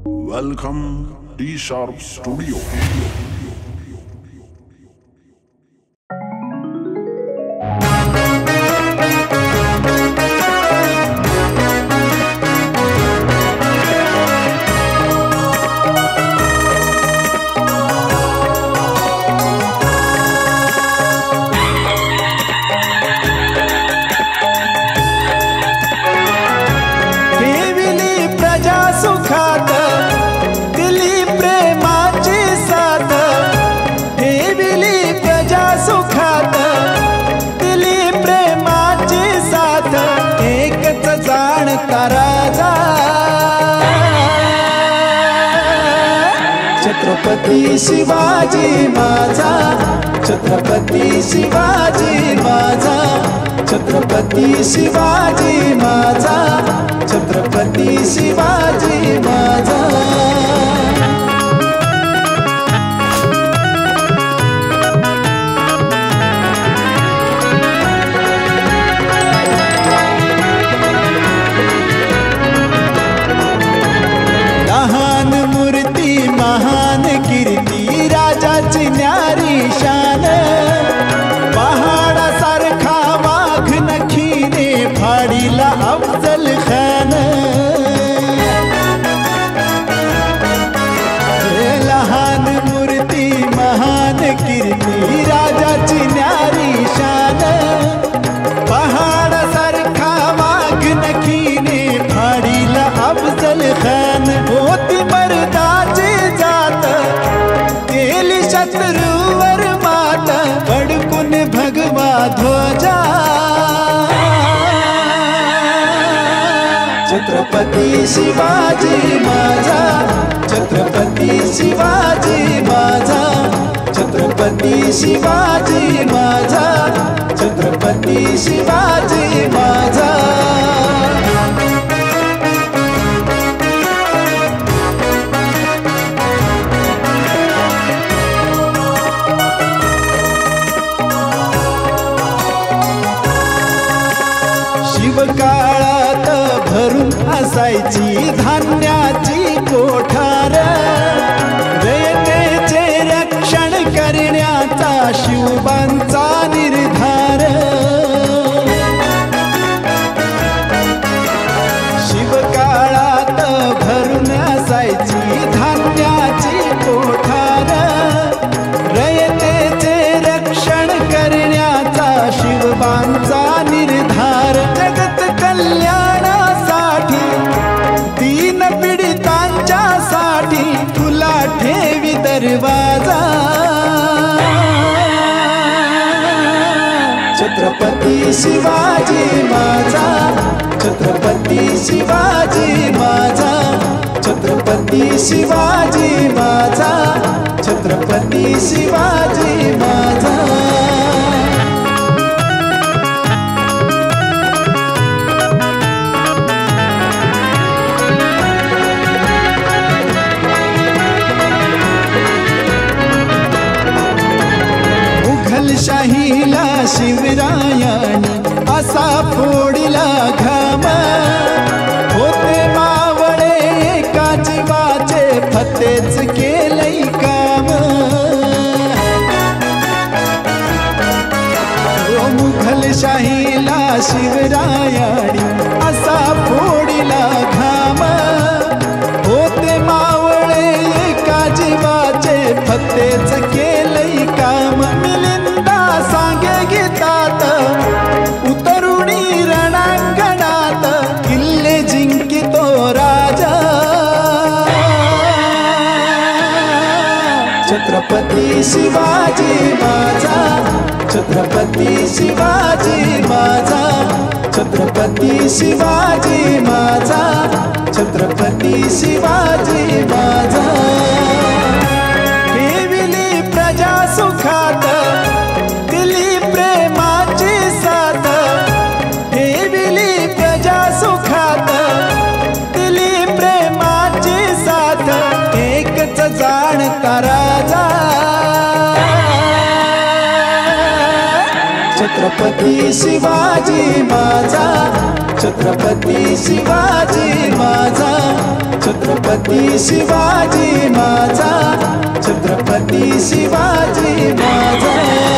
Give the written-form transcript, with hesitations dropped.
Welcome D Sharp Studio. राजा छत्रपती शिवाजी माझा, छत्रपती शिवाजी माझा, छत्रपती शिवाजी माझा, छत्रपती शिवाजी माझा। महान कीर्ती राजाची न्यारी शान, पहाडासारखा वाघ नखीने फाडीला अफजल खान। लहान मूर्ती महान कीर्ती राजाची न्यारी शान, पहाडासारखा वाघ नखीने फाडीला अफजल खान। होती मर्दाची शत्रूवर मात फडकून भगवा ध्वजा, छत्रपती शिवाजी माझा, छत्रपती शिवाजी माझा, छत्रपती शिवाजी माझा, छत्रपती शिवाजी माझा। काळात भरून असायची धान्याची कोठार, रयतेचे रक्षण करण्याचा शिवबांचा निर्धार। शिवकाळात भरून असायची धान्याची कोठार, रयतेचे रक्षण करण्याचा शिवबांचा निर्धार। जगत कल्याणासाठी दीन पीडितांच्या साठी खुला ठेवी दरवाजा, छत्रपती शिवाजी माझा, छत्रपती शिवाजी माझा, छत्रपती शिवाजी माझा, छत्रपती शिवाजी माझा। शाहीला शिवरायाने असा फोडिला घाम, होते मावळे एका जीवाचे फतेच केलंय काम। मुघल शाहीला शिवरायाने असा फोडिला घाम, होते मावळे एका जीवाचे फतेच केलंय काम। सांगे गीतात उतरुणी रणांगणात किल्ले जिंकितो राजा, छत्रपती शिवाजी माझा, छत्रपती शिवाजी माझा, छत्रपती शिवाजी माझा, छत्रपती शिवाजी माझा। ठेविली प्रजा सुखात दिली प्रेमाची साथ, ठेविली प्रजा सुखात दिली प्रेमाची साथ, एकच जाणता राजा, छत्रपती शिवाजी माझा, छत्रपती शिवाजी माझा, छत्रपती शिवाजी माझा, छत्रपती शिवाजी माझा.